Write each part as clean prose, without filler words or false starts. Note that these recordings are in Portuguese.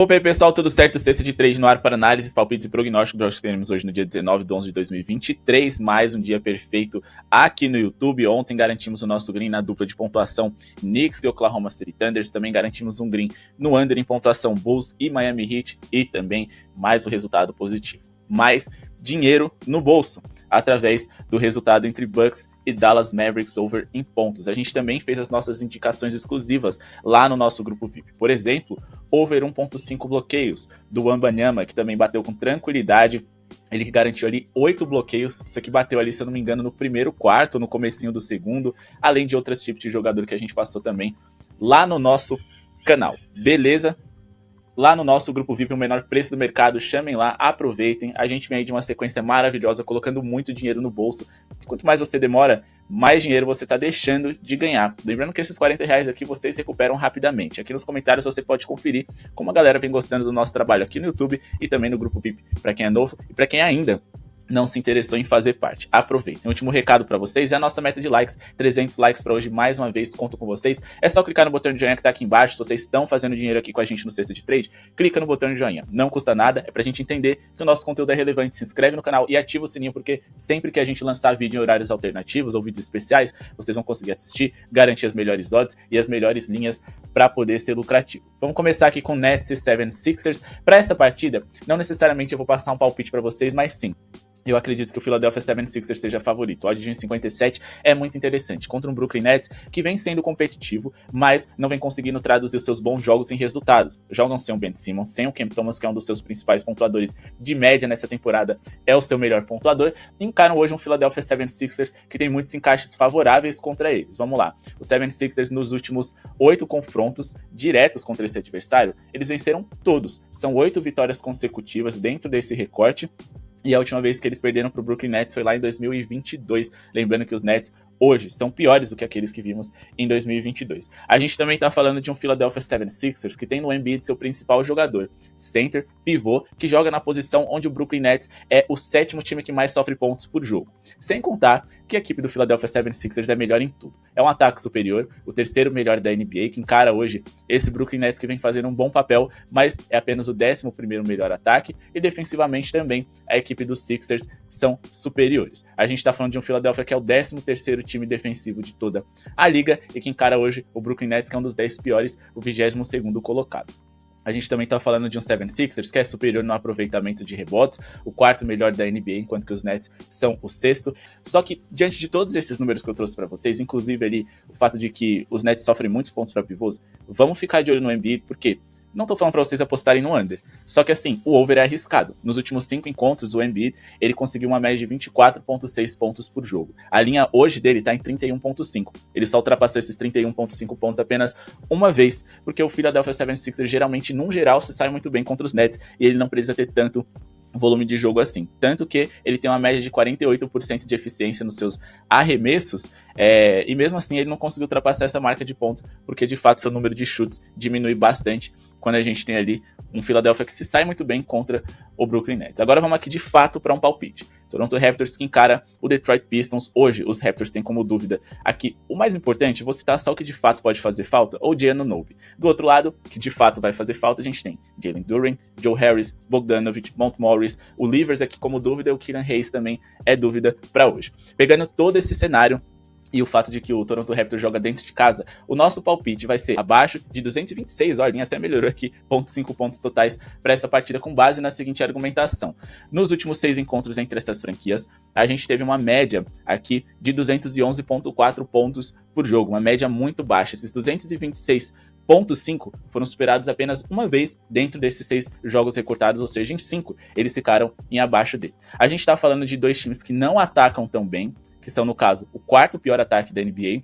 Opa aí pessoal, tudo certo? Sexta de trade no ar para análises, palpites e prognósticos dos jogos que teremos hoje no dia 19/11/2023, mais um dia perfeito aqui no YouTube. Ontem garantimos o nosso green na dupla de pontuação Knicks e Oklahoma City Thunder, também garantimos um green no under em pontuação Bulls e Miami Heat e também mais um resultado positivo. Mais dinheiro no bolso, através do resultado entre Bucks e Dallas Mavericks over em pontos. A gente também fez as nossas indicações exclusivas lá no nosso grupo VIP. Por exemplo, over 1.5 bloqueios do Wembanyama, que também bateu com tranquilidade. Ele que garantiu ali 8 bloqueios, isso aqui bateu ali, se eu não me engano, no primeiro quarto, no comecinho do segundo, além de outros tipos de jogador que a gente passou também lá no nosso canal. Beleza? Lá no nosso grupo VIP, o menor preço do mercado, chamem lá, aproveitem. A gente vem aí de uma sequência maravilhosa, colocando muito dinheiro no bolso. Quanto mais você demora, mais dinheiro você está deixando de ganhar. Lembrando que esses R$40 aqui vocês recuperam rapidamente. Aqui nos comentários você pode conferir como a galera vem gostando do nosso trabalho aqui no YouTube e também no grupo VIP, para quem é novo e para quem ainda não se interessou em fazer parte. Aproveitem. O último recado para vocês é a nossa meta de likes, 300 likes para hoje, mais uma vez, conto com vocês. É só clicar no botão de joinha que tá aqui embaixo. Se vocês estão fazendo dinheiro aqui com a gente no Sexta de Trade, clica no botão de joinha. Não custa nada, é pra gente entender que o nosso conteúdo é relevante. Se inscreve no canal e ativa o sininho, porque sempre que a gente lançar vídeo em horários alternativos ou vídeos especiais, vocês vão conseguir assistir, garantir as melhores odds e as melhores linhas para poder ser lucrativo. Vamos começar aqui com Nets e 76ers. Para essa partida, não necessariamente eu vou passar um palpite para vocês, mas sim, eu acredito que o Philadelphia 76ers seja favorito. O odd de 1,57 é muito interessante contra um Brooklyn Nets que vem sendo competitivo, mas não vem conseguindo traduzir os seus bons jogos em resultados. Jogam sem o Ben Simmons, sem o Cam Thomas, que é um dos seus principais pontuadores de média nessa temporada, é o seu melhor pontuador, e encaram hoje um Philadelphia 76ers que tem muitos encaixes favoráveis contra eles. Vamos lá. Os 76ers nos últimos 8 confrontos diretos contra esse adversário, eles venceram todos. São 8 vitórias consecutivas dentro desse recorte. E a última vez que eles perderam para o Brooklyn Nets foi lá em 2022. Lembrando que os Nets hoje são piores do que aqueles que vimos em 2022. A gente também está falando de um Philadelphia 76ers que tem no Embiid seu principal jogador, center, pivô, que joga na posição onde o Brooklyn Nets é o 7º time que mais sofre pontos por jogo. Sem contar que a equipe do Philadelphia 76ers é melhor em tudo. É um ataque superior, o 3º melhor da NBA, que encara hoje esse Brooklyn Nets que vem fazendo um bom papel, mas é apenas o 11º melhor ataque, e defensivamente também a equipe dos Sixers são superiores. A gente está falando de um Philadelphia que é o 13º time defensivo de toda a liga e que encara hoje o Brooklyn Nets, que é um dos 10 piores, o 22º colocado. A gente também está falando de um 76ers que é superior no aproveitamento de rebotes, o 4º melhor da NBA, enquanto que os Nets são o 6º. Só que, diante de todos esses números que eu trouxe para vocês, inclusive ali o fato de que os Nets sofrem muitos pontos para pivôs, vamos ficar de olho no Embiid, porque não tô falando para vocês apostarem no under. Só que assim, o over é arriscado. Nos últimos 5 encontros, o Embiid, ele conseguiu uma média de 24,6 pontos por jogo. A linha hoje dele tá em 31,5. Ele só ultrapassou esses 31,5 pontos apenas uma vez, porque o Philadelphia 76ers geralmente, num geral, se sai muito bem contra os Nets e ele não precisa ter tanto volume de jogo assim, tanto que ele tem uma média de 48% de eficiência nos seus arremessos, e mesmo assim ele não conseguiu ultrapassar essa marca de pontos, porque de fato seu número de chutes diminui bastante quando a gente tem ali um Philadelphia que se sai muito bem contra o Brooklyn Nets. Agora vamos aqui de fato para um palpite. Toronto Raptors que encara o Detroit Pistons. Hoje os Raptors têm como dúvida aqui o mais importante, vou citar só o que de fato pode fazer falta, ou Giannunoby. Do outro lado, que de fato vai fazer falta, a gente tem Jalen Duren, Joe Harris, Bogdanovic, Monte Morris, o Livers aqui como dúvida, o Killian Hayes também é dúvida para hoje. Pegando todo esse cenário e o fato de que o Toronto Raptors joga dentro de casa, o nosso palpite vai ser abaixo de 226, olha, a linha até melhorou aqui, 0,5 pontos totais para essa partida, com base na seguinte argumentação. Nos últimos 6 encontros entre essas franquias, a gente teve uma média aqui de 211,4 pontos por jogo, uma média muito baixa. Esses 226,5 foram superados apenas uma vez dentro desses 6 jogos recortados, ou seja, em 5 eles ficaram em abaixo dele. A gente está falando de 2 times que não atacam tão bem, que são, no caso, o 4º pior ataque da NBA,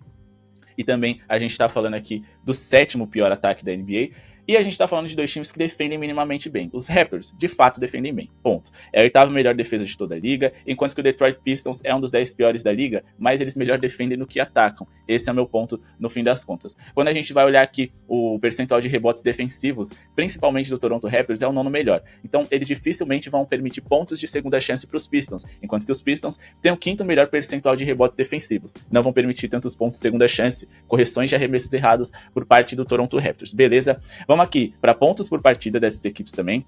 e também a gente está falando aqui do 7º pior ataque da NBA, e a gente tá falando de 2 times que defendem minimamente bem. Os Raptors, de fato, defendem bem, ponto. É a 8ª melhor defesa de toda a liga, enquanto que o Detroit Pistons é um dos 10 piores da liga, mas eles melhor defendem do que atacam. Esse é o meu ponto no fim das contas. Quando a gente vai olhar aqui o percentual de rebotes defensivos, principalmente do Toronto Raptors, é o 9º melhor. Então, eles dificilmente vão permitir pontos de segunda chance para os Pistons, enquanto que os Pistons têm o 5º melhor percentual de rebotes defensivos. Não vão permitir tantos pontos de segunda chance, correções de arremessos errados por parte do Toronto Raptors. Beleza? Vamos Vamos aqui para pontos por partida dessas equipes também,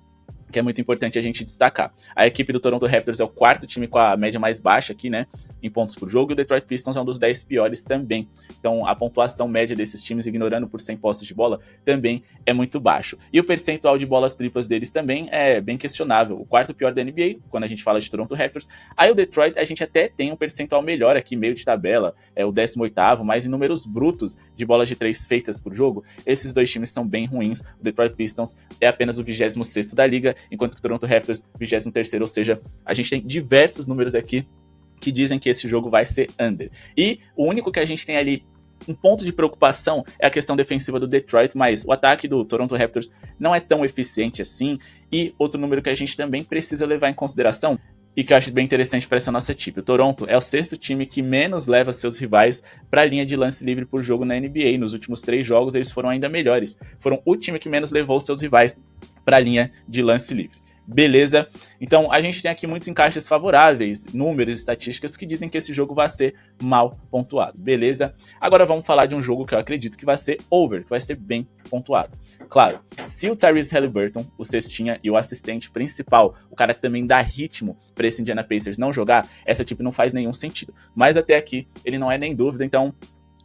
que é muito importante a gente destacar. A equipe do Toronto Raptors é o quarto time com a média mais baixa aqui, né, em pontos por jogo, e o Detroit Pistons é um dos 10 piores também. Então, a pontuação média desses times, ignorando por 100 posses de bola, também é muito baixo. E o percentual de bolas triplas deles também é bem questionável. O quarto pior da NBA, quando a gente fala de Toronto Raptors. Aí o Detroit, a gente até tem um percentual melhor aqui, meio de tabela, é o 18º, mas em números brutos de bolas de 3 feitas por jogo, esses dois times são bem ruins. O Detroit Pistons é apenas o 26º da liga, enquanto que o Toronto Raptors 23º, ou seja, a gente tem diversos números aqui que dizem que esse jogo vai ser under. E o único que a gente tem ali um ponto de preocupação é a questão defensiva do Detroit, mas o ataque do Toronto Raptors não é tão eficiente assim. E outro número que a gente também precisa levar em consideração e que eu acho bem interessante para essa nossa equipe. O Toronto é o 6º time que menos leva seus rivais para a linha de lance livre por jogo na NBA. Nos últimos 3 jogos eles foram ainda melhores. Foram o time que menos levou seus rivais para a linha de lance livre. Beleza? Então a gente tem aqui muitos encaixes favoráveis, números, estatísticas que dizem que esse jogo vai ser mal pontuado. Beleza? Agora vamos falar de um jogo que eu acredito que vai ser over, que vai ser bem pontuado. Claro, se o Tyrese Haliburton, o cestinha e o assistente principal, o cara que também dá ritmo para esse Indiana Pacers não jogar, essa tipo não faz nenhum sentido. Mas até aqui ele não é nem dúvida, então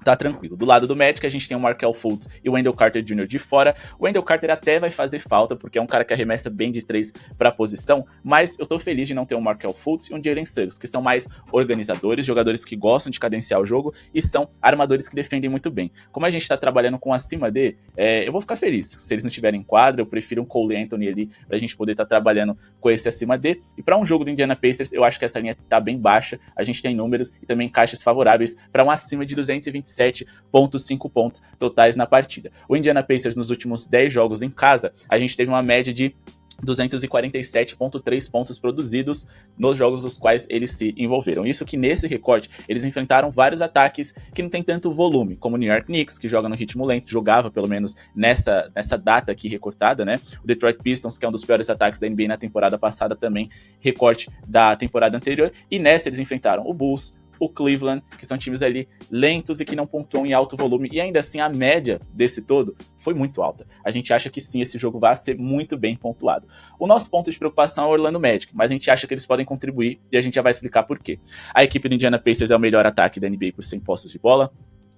tá tranquilo. Do lado do Magic, a gente tem o Markelle Fultz e o Wendell Carter Jr. de fora. O Wendell Carter até vai fazer falta, porque é um cara que arremessa bem de 3 para a posição, mas eu tô feliz de não ter o Markelle Fultz e o Jalen Suggs, que são mais organizadores, jogadores que gostam de cadenciar o jogo e são armadores que defendem muito bem. Como a gente tá trabalhando com acima D, eu vou ficar feliz. Se eles não tiverem em quadra, eu prefiro um Cole Anthony ali pra gente poder estar trabalhando com esse acima D. E para um jogo do Indiana Pacers, eu acho que essa linha tá bem baixa. A gente tem números e também caixas favoráveis para um acima de 227,5 pontos totais na partida. O Indiana Pacers nos últimos 10 jogos em casa, a gente teve uma média de 247,3 pontos produzidos nos jogos nos quais eles se envolveram. Isso que nesse recorte eles enfrentaram vários ataques que não tem tanto volume, como o New York Knicks, que joga no ritmo lento, jogava pelo menos nessa data aqui recortada, né? O Detroit Pistons, que é um dos piores ataques da NBA na temporada passada, também recorte da temporada anterior, e nessa eles enfrentaram o Bulls, o Cleveland, que são times ali lentos e que não pontuam em alto volume, e ainda assim a média desse todo foi muito alta. A gente acha que sim, esse jogo vai ser muito bem pontuado. O nosso ponto de preocupação é o Orlando Magic, mas a gente acha que eles podem contribuir e a gente já vai explicar por quê. A equipe do Indiana Pacers é o melhor ataque da NBA por 100 posses de bola,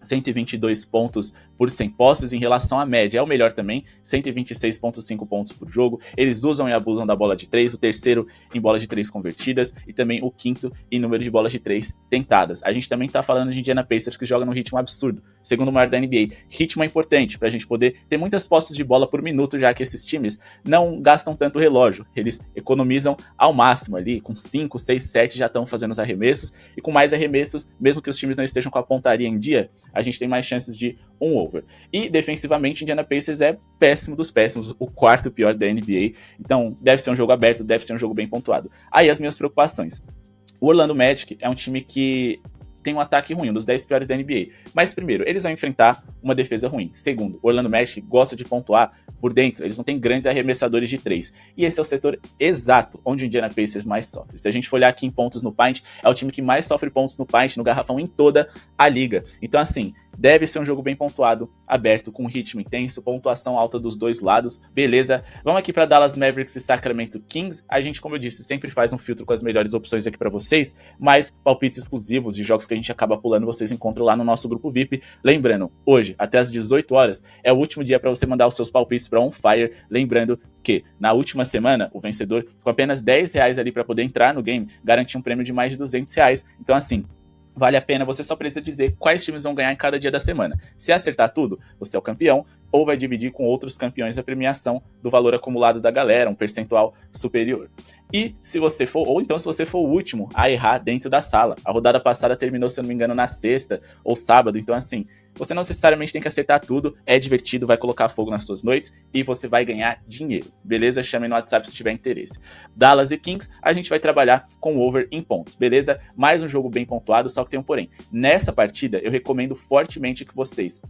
122 pontos por 100 posses em relação à média. É o melhor também, 126,5 pontos por jogo. Eles usam e abusam da bola de 3, o terceiro em bolas de 3 convertidas e também o quinto em número de bolas de 3 tentadas. A gente também tá falando de Indiana Pacers, que joga num ritmo absurdo, segundo o maior da NBA. Ritmo é importante pra gente poder ter muitas posses de bola por minuto, já que esses times não gastam tanto relógio. Eles economizam ao máximo ali, com 5, 6, 7 já estão fazendo os arremessos, e com mais arremessos, mesmo que os times não estejam com a pontaria em dia, a gente tem mais chances de um over. E defensivamente, Indiana Pacers é péssimo dos péssimos, o quarto pior da NBA. Então, deve ser um jogo aberto, deve ser um jogo bem pontuado. Aí as minhas preocupações. O Orlando Magic é um time que tem um ataque ruim, um dos 10 piores da NBA. Mas primeiro, eles vão enfrentar uma defesa ruim. Segundo, o Orlando Magic gosta de pontuar por dentro, eles não têm grandes arremessadores de 3. E esse é o setor exato onde o Indiana Pacers mais sofre. Se a gente for olhar aqui em pontos no paint, é o time que mais sofre pontos no paint, no garrafão, em toda a liga. Então assim, deve ser um jogo bem pontuado, aberto, com ritmo intenso, pontuação alta dos dois lados, beleza? Vamos aqui para Dallas Mavericks e Sacramento Kings. A gente, como eu disse, sempre faz um filtro com as melhores opções aqui para vocês, mas palpites exclusivos de jogos que a gente acaba pulando, vocês encontram lá no nosso grupo VIP. Lembrando, hoje, até às 18 horas, é o último dia para você mandar os seus palpites para On Fire. Lembrando que, na última semana, o vencedor, com apenas R$10 ali para poder entrar no game, garantiu um prêmio de mais de R$200. Então, assim, vale a pena, você só precisa dizer quais times vão ganhar em cada dia da semana. Se acertar tudo, você é o campeão, ou vai dividir com outros campeões a premiação do valor acumulado da galera, um percentual superior. E se você for, ou então se você for o último a errar dentro da sala. A rodada passada terminou, se eu não me engano, na sexta ou sábado, então assim, você não necessariamente tem que acertar tudo, é divertido, vai colocar fogo nas suas noites e você vai ganhar dinheiro, beleza? Chame no WhatsApp se tiver interesse. Dallas e Kings, a gente vai trabalhar com over em pontos, beleza? Mais um jogo bem pontuado, só que tem um porém. Nessa partida, eu recomendo fortemente que vocês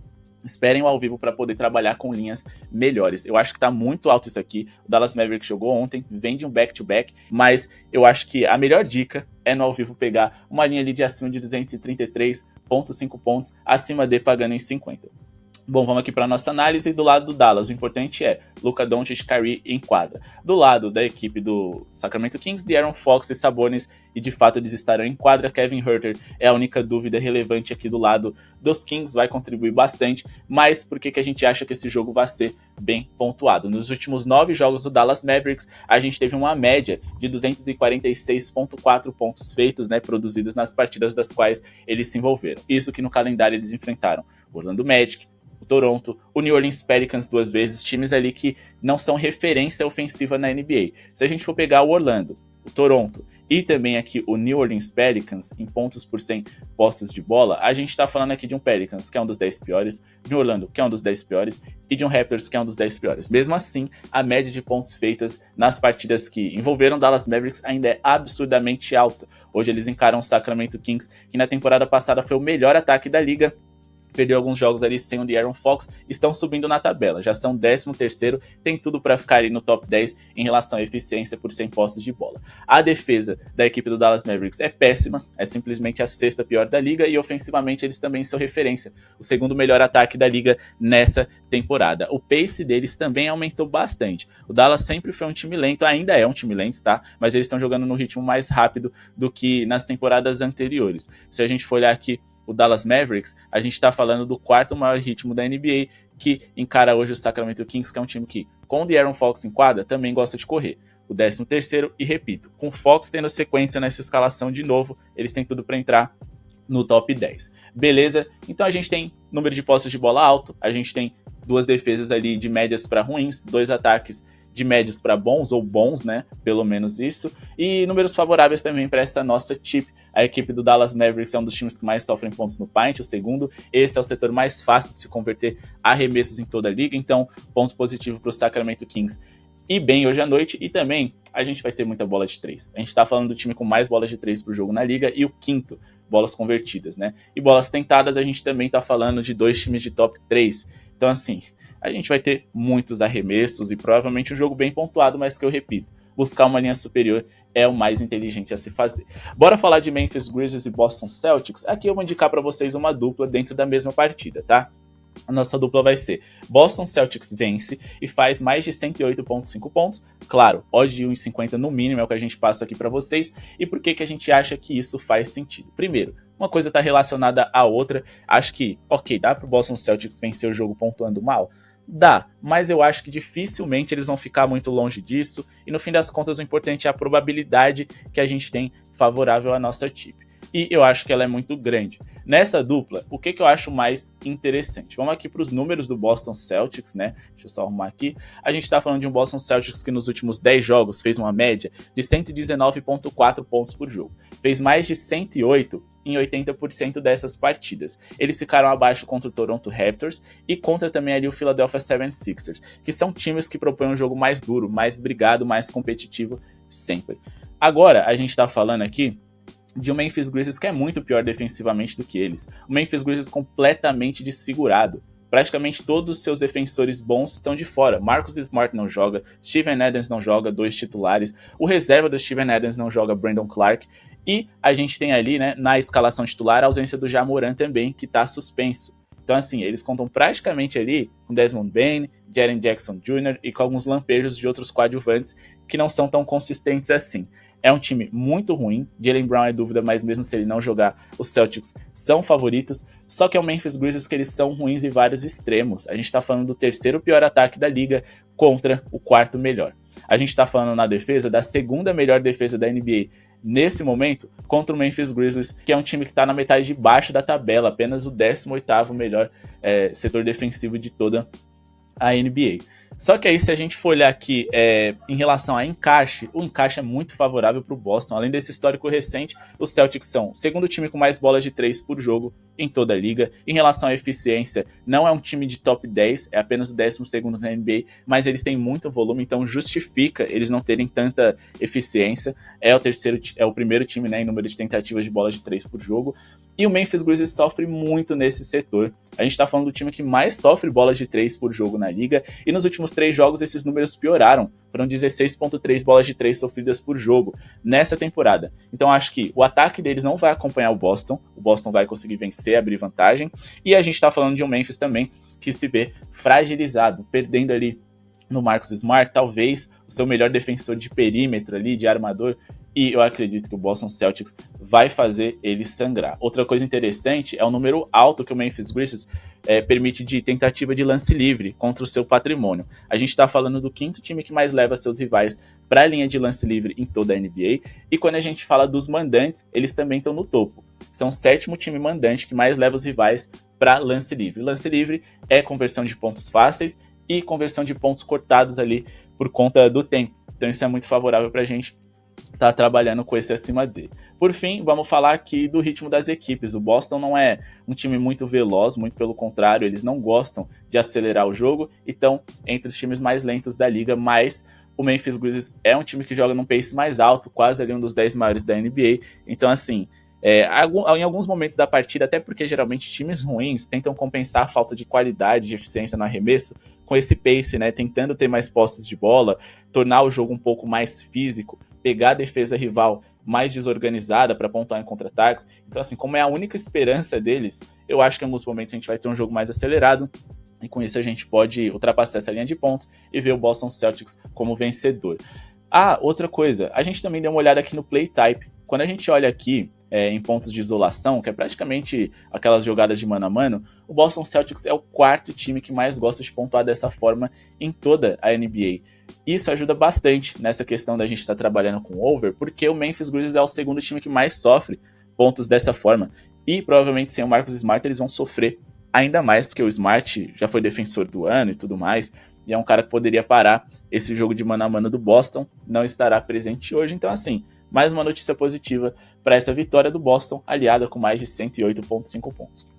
esperem o ao vivo para poder trabalhar com linhas melhores. Eu acho que tá muito alto isso aqui. O Dallas Mavericks jogou ontem, vem de um back-to-back, mas eu acho que a melhor dica é no ao vivo pegar uma linha ali de acima de 233,5 pontos, acima de pagando em 50. Bom, vamos aqui para nossa análise. Do lado do Dallas, o importante é Luka Doncic e Kyrie em quadra. Do lado da equipe do Sacramento Kings, De'Aaron Fox e Sabonis, e de fato eles estarão em quadra. Kevin Huerter é a única dúvida relevante aqui do lado dos Kings, vai contribuir bastante, mas por que a gente acha que esse jogo vai ser bem pontuado? Nos últimos 9 jogos do Dallas Mavericks, a gente teve uma média de 246,4 pontos feitos, né, produzidos nas partidas das quais eles se envolveram. Isso que no calendário eles enfrentaram o Orlando Magic, o Toronto, o New Orleans Pelicans 2 vezes, times ali que não são referência ofensiva na NBA. Se a gente for pegar o Orlando, o Toronto e também aqui o New Orleans Pelicans em pontos por 100 posses de bola, a gente tá falando aqui de um Pelicans que é um dos 10 piores, de um Orlando que é um dos 10 piores e de um Raptors que é um dos 10 piores. Mesmo assim, a média de pontos feitas nas partidas que envolveram Dallas Mavericks ainda é absurdamente alta. Hoje eles encaram o Sacramento Kings, que na temporada passada foi o melhor ataque da liga, perdeu alguns jogos ali sem o De'Aaron Fox, estão subindo na tabela, já são 13º, tem tudo para ficar ali no top 10 em relação à eficiência por 100 posses de bola. A defesa da equipe do Dallas Mavericks é péssima, é simplesmente a 6ª pior da liga, e ofensivamente eles também são referência, o 2º melhor ataque da liga nessa temporada. O pace deles também aumentou bastante. O Dallas sempre foi um time lento, ainda é um time lento, tá? Mas eles estão jogando no ritmo mais rápido do que nas temporadas anteriores. Se a gente for olhar aqui o Dallas Mavericks, a gente está falando do 4º maior ritmo da NBA, que encara hoje o Sacramento Kings, que é um time que, com o De'Aaron Fox em quadra, também gosta de correr. O 13º, e repito, com o Fox tendo sequência nessa escalação de novo, eles têm tudo para entrar no top 10. Beleza? Então a gente tem número de posses de bola alto, a gente tem 2 defesas ali de médias para ruins, 2 ataques de médios para bons, ou bons, né? Pelo menos isso. E números favoráveis também para essa nossa chip. A equipe do Dallas Mavericks é um dos times que mais sofrem pontos no paint, o segundo. Esse é o setor mais fácil de se converter arremessos em toda a liga, então ponto positivo para o Sacramento Kings. E bem hoje à noite, e também a gente vai ter muita bola de 3. A gente está falando do time com mais bolas de 3 por jogo na liga e o 5º, bolas convertidas, né? E bolas tentadas, a gente também está falando de 2 times de top 3. Então assim, a gente vai ter muitos arremessos e provavelmente um jogo bem pontuado, mas que eu repito, buscar uma linha superior é o mais inteligente a se fazer. Bora falar de Memphis Grizzlies e Boston Celtics? Aqui eu vou indicar para vocês uma dupla dentro da mesma partida, tá? A nossa dupla vai ser Boston Celtics vence e faz mais de 108,5 pontos. Claro, odd de 1,50 no mínimo é o que a gente passa aqui para vocês. E por que a gente acha que isso faz sentido? Primeiro, uma coisa está relacionada à outra. Acho que, ok, dá para o Boston Celtics vencer o jogo pontuando mal? Dá, mas eu acho que dificilmente eles vão ficar muito longe disso, e no fim das contas o importante é a probabilidade que a gente tem favorável à nossa chip. E eu acho que ela é muito grande. Nessa dupla, o que eu acho mais interessante? Vamos aqui para os números do Boston Celtics, né? Deixa eu só arrumar aqui. A gente está falando de um Boston Celtics que nos últimos 10 jogos fez uma média de 119,4 pontos por jogo. Fez mais de 108 em 80% dessas partidas. Eles ficaram abaixo contra o Toronto Raptors e contra também ali o Philadelphia 76ers, que são times que propõem um jogo mais duro, mais brigado, mais competitivo sempre. Agora, a gente está falando aqui de um Memphis Grizzlies que é muito pior defensivamente do que eles. O Memphis Grizzlies completamente desfigurado. Praticamente todos os seus defensores bons estão de fora. Marcus Smart não joga, Steven Adams não joga, 2 titulares. O reserva do Steven Adams não joga, Brandon Clark. E a gente tem ali, né, na escalação titular, a ausência do Ja Morant também, que está suspenso. Então, assim, eles contam praticamente ali com Desmond Bane, Jaren Jackson Jr. e com alguns lampejos de outros coadjuvantes que não são tão consistentes assim. É um time muito ruim, Jaylen Brown é dúvida, mas mesmo se ele não jogar, os Celtics são favoritos, só que é o Memphis Grizzlies que eles são ruins em vários extremos. A gente tá falando do 3º pior ataque da liga contra o 4º melhor. A gente tá falando na defesa da 2ª melhor defesa da NBA nesse momento contra o Memphis Grizzlies, que é um time que tá na metade de baixo da tabela, apenas o 18º melhor setor defensivo de toda a NBA. Só que aí, se a gente for olhar aqui em relação a encaixe, o encaixe é muito favorável para o Boston. Além desse histórico recente, os Celtics são o 2º time com mais bolas de 3 por jogo em toda a liga. Em relação à eficiência, não é um time de top 10, é apenas o 12º na NBA, mas eles têm muito volume, então justifica eles não terem tanta eficiência. É o primeiro time, né, em número de tentativas de bolas de 3 por jogo. E o Memphis Grizzlies sofre muito nesse setor. A gente está falando do time que mais sofre bolas de 3 por jogo na liga, e nos últimos 3 jogos esses números pioraram. Foram 16,3 bolas de 3 sofridas por jogo nessa temporada. Então acho que o ataque deles não vai acompanhar o Boston vai conseguir vencer, abrir vantagem, e a gente está falando de um Memphis também que se vê fragilizado, perdendo ali no Marcus Smart, talvez o seu melhor defensor de perímetro ali, de armador, e eu acredito que o Boston Celtics vai fazer ele sangrar. Outra coisa interessante é o número alto que o Memphis Grizzlies permite de tentativa de lance livre contra o seu patrimônio. A gente está falando do 5º time que mais leva seus rivais para a linha de lance livre em toda a NBA, e quando a gente fala dos mandantes, eles também estão no topo. São o 7º time mandante que mais leva os rivais para lance livre. Lance livre é conversão de pontos fáceis e conversão de pontos cortados ali por conta do tempo. Então isso é muito favorável para a gente tá trabalhando com esse acima dele. Por fim, vamos falar aqui do ritmo das equipes. O Boston não é um time muito veloz, muito pelo contrário, eles não gostam de acelerar o jogo, então entre os times mais lentos da liga, mas o Memphis Grizzlies é um time que joga num pace mais alto, quase ali um dos 10 maiores da NBA, então assim, em alguns momentos da partida, até porque geralmente times ruins tentam compensar a falta de qualidade, de eficiência no arremesso com esse pace, né, tentando ter mais posses de bola, tornar o jogo um pouco mais físico, pegar a defesa rival mais desorganizada para pontuar em contra-ataques. Então, assim, como é a única esperança deles, eu acho que em alguns momentos a gente vai ter um jogo mais acelerado, e com isso a gente pode ultrapassar essa linha de pontos e ver o Boston Celtics como vencedor. Ah, outra coisa, a gente também deu uma olhada aqui no play type. Quando a gente olha aqui em pontos de isolação, que é praticamente aquelas jogadas de mano a mano, o Boston Celtics é o 4º time que mais gosta de pontuar dessa forma em toda a NBA. Isso ajuda bastante nessa questão da gente estar trabalhando com over, porque o Memphis Grizzlies é o 2º time que mais sofre pontos dessa forma. E provavelmente sem o Marcus Smart eles vão sofrer ainda mais, porque o Smart já foi defensor do ano e tudo mais, e é um cara que poderia parar esse jogo de mano a mano do Boston, não estará presente hoje. Então assim, mais uma notícia positiva para essa vitória do Boston, aliada com mais de 108,5 pontos.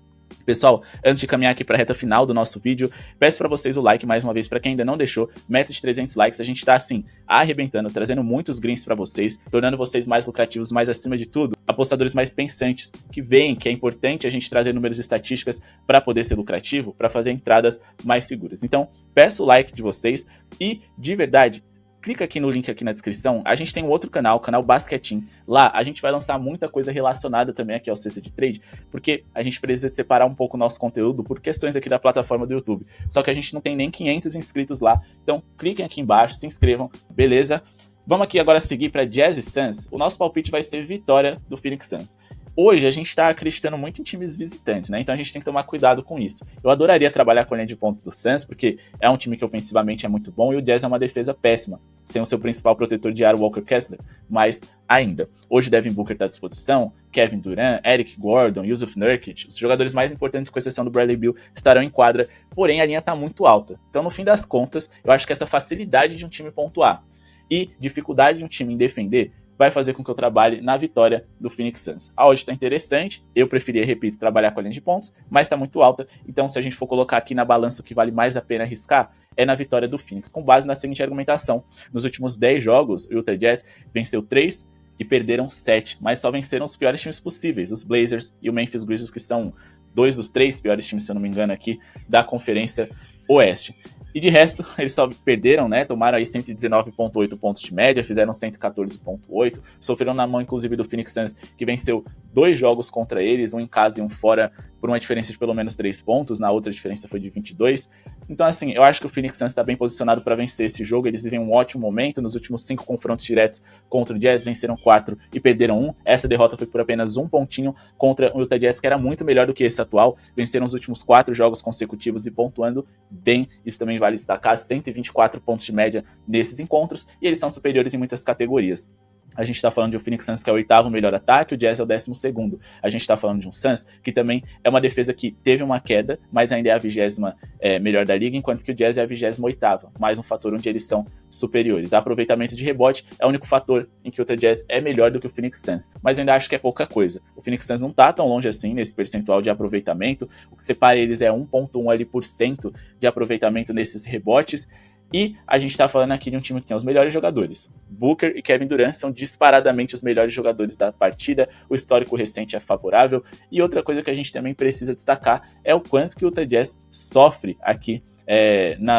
Pessoal, antes de caminhar aqui para a reta final do nosso vídeo, peço para vocês o like mais uma vez para quem ainda não deixou, meta de 300 likes, a gente está assim, arrebentando, trazendo muitos greens para vocês, tornando vocês mais lucrativos, mais acima de tudo, apostadores mais pensantes, que veem que é importante a gente trazer números e estatísticas para poder ser lucrativo, para fazer entradas mais seguras. Então, peço o like de vocês e, de verdade, clica aqui no link aqui na descrição, a gente tem um outro canal, o canal Basquetim. Lá a gente vai lançar muita coisa relacionada também aqui ao Cesta de Trade, porque a gente precisa separar um pouco o nosso conteúdo por questões aqui da plataforma do YouTube. Só que a gente não tem nem 500 inscritos lá, então cliquem aqui embaixo, se inscrevam, beleza? Vamos aqui agora seguir para Jazz e Suns. O nosso palpite vai ser vitória do Phoenix Suns. Hoje a gente está acreditando muito em times visitantes, né? Então a gente tem que tomar cuidado com isso. Eu adoraria trabalhar com a linha de pontos do Suns, porque é um time que ofensivamente é muito bom e o Jazz é uma defesa péssima, sem o seu principal protetor de aro, Walker Kessler. Mas ainda, hoje Devin Booker está à disposição, Kevin Durant, Eric Gordon, Yusuf Nurkic, os jogadores mais importantes, com exceção do Bradley Beal, estarão em quadra, porém a linha está muito alta. Então no fim das contas, eu acho que essa facilidade de um time pontuar e dificuldade de um time em defender vai fazer com que eu trabalhe na vitória do Phoenix Suns. A odd está interessante, eu preferia, repito, trabalhar com a linha de pontos, mas está muito alta, então se a gente for colocar aqui na balança o que vale mais a pena arriscar, é na vitória do Phoenix, com base na seguinte argumentação: nos últimos 10 jogos, o Utah Jazz venceu 3 e perderam 7, mas só venceram os piores times possíveis, os Blazers e o Memphis Grizzlies, que são 2 dos 3 piores times, se eu não me engano, aqui da Conferência Oeste. E de resto, eles só perderam, né? Tomaram aí 119,8 pontos de média, fizeram 114,8, sofreram na mão, inclusive, do Phoenix Suns, que venceu 2 jogos contra eles, um em casa e um fora, por uma diferença de pelo menos 3 pontos, na outra diferença foi de 22. Então, assim, eu acho que o Phoenix Suns está bem posicionado para vencer esse jogo, eles vivem um ótimo momento, nos últimos 5 confrontos diretos contra o Jazz, venceram 4 e perderam 1, essa derrota foi por apenas 1 pontinho contra o Utah Jazz, que era muito melhor do que esse atual, venceram os últimos 4 jogos consecutivos e pontuando bem, isso também vale destacar, 124 pontos de média nesses encontros, e eles são superiores em muitas categorias. A gente está falando de um Phoenix Suns que é o 8º melhor ataque, o Jazz é o 12º. A gente está falando de um Suns que também é uma defesa que teve uma queda, mas ainda é a 20ª melhor da liga, enquanto que o Jazz é a 28ª, mais um fator onde eles são superiores. O aproveitamento de rebote é o único fator em que o Utah Jazz é melhor do que o Phoenix Suns, mas eu ainda acho que é pouca coisa. O Phoenix Suns não está tão longe assim nesse percentual de aproveitamento, o que separa eles é 1,1% ali de aproveitamento nesses rebotes. E a gente tá falando aqui de um time que tem os melhores jogadores. Booker e Kevin Durant são disparadamente os melhores jogadores da partida, o histórico recente é favorável, e outra coisa que a gente também precisa destacar é o quanto que o Utah Jazz sofre aqui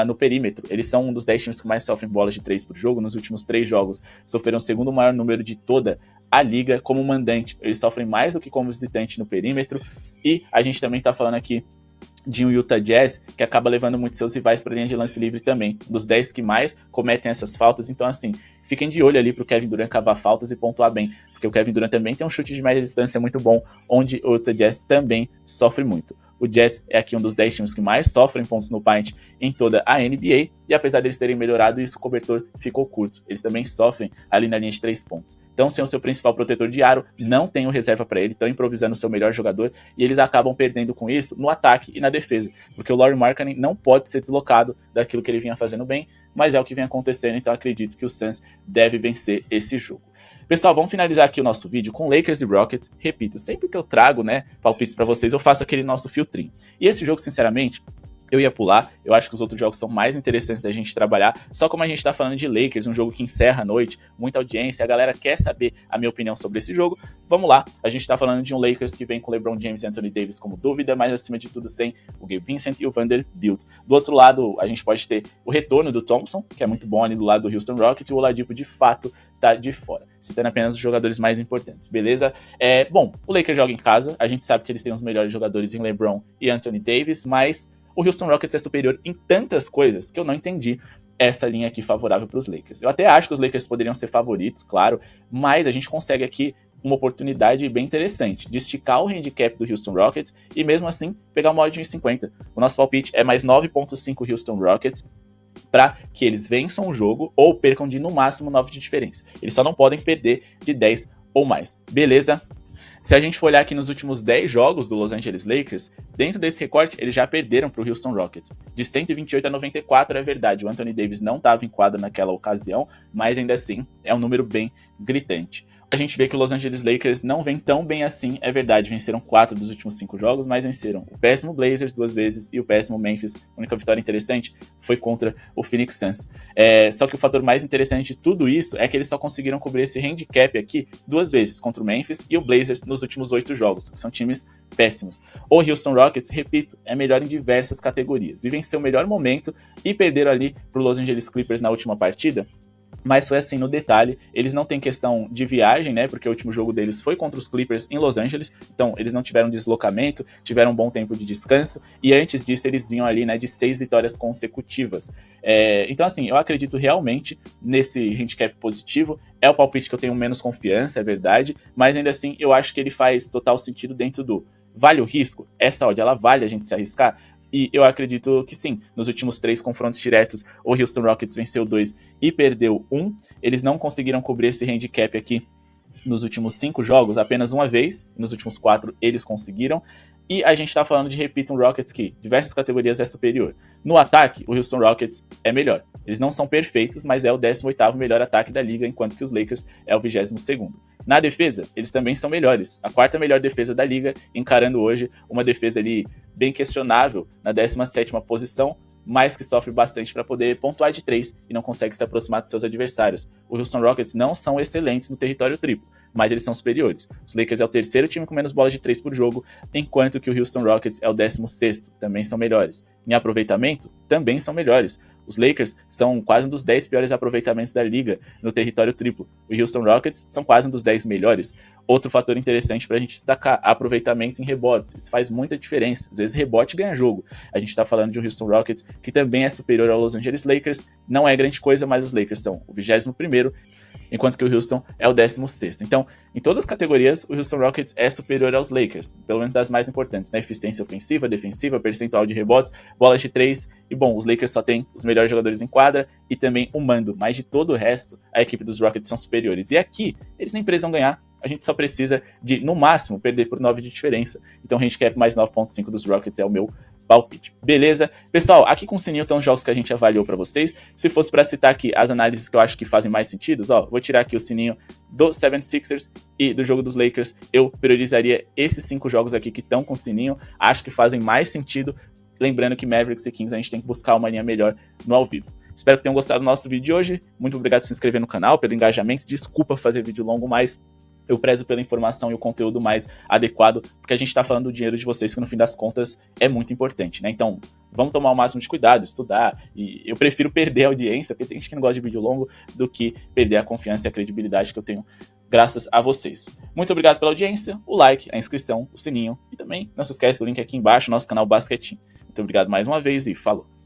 no perímetro. Eles são um dos 10 times que mais sofrem bolas de 3 por jogo. Nos últimos 3 jogos sofreram o segundo maior número de toda a liga como mandante. Eles sofrem mais do que como visitante no perímetro, e a gente também tá falando aqui de um Utah Jazz que acaba levando muitos seus rivais para a linha de lance livre também, dos 10 que mais cometem essas faltas. Então, assim, fiquem de olho ali para o Kevin Durant cavar faltas e pontuar bem, porque o Kevin Durant também tem um chute de média distância muito bom, onde o Utah Jazz também sofre muito. O Jazz é aqui um dos 10 times que mais sofrem pontos no paint em toda a NBA, e apesar deles terem melhorado isso, o cobertor ficou curto. Eles também sofrem ali na linha de 3 pontos. Então, sem o seu principal protetor de aro, não tem o reserva para ele, estão improvisando o seu melhor jogador, e eles acabam perdendo com isso no ataque e na defesa, porque o Lauri Markkanen não pode ser deslocado daquilo que ele vinha fazendo bem, mas é o que vem acontecendo, então acredito que o Suns deve vencer esse jogo. Pessoal, vamos finalizar aqui o nosso vídeo com Lakers e Rockets. Repito, sempre que eu trago, palpites pra vocês, eu faço aquele nosso filtrinho. E esse jogo, sinceramente, eu ia pular. Eu acho que os outros jogos são mais interessantes da gente trabalhar. Só como a gente tá falando de Lakers, um jogo que encerra a noite, muita audiência, a galera quer saber a minha opinião sobre esse jogo. Vamos lá, a gente tá falando de um Lakers que vem com LeBron James e Anthony Davis como dúvida, mas acima de tudo sem o Gabe Vincent e o Vanderbilt. Do outro lado, a gente pode ter o retorno do Thompson, que é muito bom ali do lado do Houston Rockets, e o Oladipo de fato tá de fora, citando apenas os jogadores mais importantes, beleza? Bom, o Lakers joga em casa, a gente sabe que eles têm os melhores jogadores em LeBron e Anthony Davis, mas o Houston Rockets é superior em tantas coisas que eu não entendi essa linha aqui favorável para os Lakers. Eu até acho que os Lakers poderiam ser favoritos, claro, mas a gente consegue aqui uma oportunidade bem interessante de esticar o handicap do Houston Rockets e mesmo assim pegar uma odd de 1,50. O nosso palpite é mais 9,5 Houston Rockets para que eles vençam o jogo ou percam de no máximo 9 de diferença. Eles só não podem perder de 10 ou mais, beleza? Se a gente for olhar aqui nos últimos 10 jogos do Los Angeles Lakers, dentro desse recorte, eles já perderam para o Houston Rockets. De 128 a 94 é verdade, o Anthony Davis não estava em quadra naquela ocasião, mas ainda assim é um número bem gritante. A gente vê que o Los Angeles Lakers não vem tão bem assim, é verdade, venceram 4 dos últimos 5 jogos, mas venceram o péssimo Blazers 2 vezes e o péssimo Memphis. A única vitória interessante foi contra o Phoenix Suns. Só que o fator mais interessante de tudo isso é que eles só conseguiram cobrir esse handicap aqui 2 vezes, contra o Memphis e o Blazers nos últimos 8 jogos, que são times péssimos. O Houston Rockets, repito, é melhor em diversas categorias, vivem seu melhor momento e perderam ali pro Los Angeles Clippers na última partida, mas foi assim no detalhe. Eles não têm questão de viagem, porque o último jogo deles foi contra os Clippers em Los Angeles, então eles não tiveram deslocamento, tiveram um bom tempo de descanso, e antes disso eles vinham ali de 6 vitórias consecutivas. Então assim, eu acredito realmente nesse handicap positivo, é o palpite que eu tenho menos confiança, é verdade, mas ainda assim eu acho que ele faz total sentido dentro do vale o risco, essa odd ela vale a gente se arriscar. E eu acredito que sim, nos últimos 3 confrontos diretos, o Houston Rockets venceu 2 e perdeu 1. Eles não conseguiram cobrir esse handicap aqui nos últimos 5 jogos, apenas uma vez. Nos últimos 4 eles conseguiram. E a gente tá falando de, repito, um Rockets que diversas categorias é superior. No ataque, o Houston Rockets é melhor. Eles não são perfeitos, mas é o 18º melhor ataque da liga, enquanto que os Lakers é o 22º. Na defesa, eles também são melhores. A 4ª melhor defesa da liga, encarando hoje uma defesa ali bem questionável na 17ª posição, mas que sofre bastante para poder pontuar de 3 e não consegue se aproximar dos seus adversários. O Houston Rockets não são excelentes no território triplo, mas eles são superiores. Os Lakers é o 3º time com menos bolas de 3 por jogo, enquanto que o Houston Rockets é o 16º, também são melhores. Em aproveitamento, também são melhores. Os Lakers são quase um dos 10 piores aproveitamentos da liga no território triplo. O Houston Rockets são quase um dos 10 melhores. Outro fator interessante para a gente destacar, aproveitamento em rebotes. Isso faz muita diferença. Às vezes rebote ganha jogo. A gente está falando de um Houston Rockets que também é superior ao Los Angeles Lakers. Não é grande coisa, mas os Lakers são o 21º, enquanto que o Houston é o 16º. Então, em todas as categorias, o Houston Rockets é superior aos Lakers, pelo menos das mais importantes, eficiência ofensiva, defensiva, percentual de rebotes, bolas de 3, e bom, os Lakers só têm os melhores jogadores em quadra e também o mando, mas de todo o resto, a equipe dos Rockets são superiores. E aqui, eles nem precisam ganhar, a gente só precisa de, no máximo, perder por 9 de diferença. Então, handicap mais 9,5 dos Rockets é o meu palpite. Beleza? Pessoal, aqui com o sininho estão os jogos que a gente avaliou para vocês. Se fosse para citar aqui as análises que eu acho que fazem mais sentido, vou tirar aqui o sininho do 76ers e do jogo dos Lakers. Eu priorizaria esses 5 jogos aqui que estão com sininho. Acho que fazem mais sentido. Lembrando que Mavericks e Kings a gente tem que buscar uma linha melhor no ao vivo. Espero que tenham gostado do nosso vídeo de hoje. Muito obrigado por se inscrever no canal, pelo engajamento. Desculpa fazer vídeo longo, mas eu prezo pela informação e o conteúdo mais adequado, porque a gente está falando do dinheiro de vocês, que no fim das contas é muito importante, né? Então, vamos tomar o máximo de cuidado, estudar, e eu prefiro perder a audiência, porque tem gente que não gosta de vídeo longo, do que perder a confiança e a credibilidade que eu tenho graças a vocês. Muito obrigado pela audiência, o like, a inscrição, o sininho, e também não se esquece do link aqui embaixo, nosso canal Basquetinho. Muito obrigado mais uma vez e falou!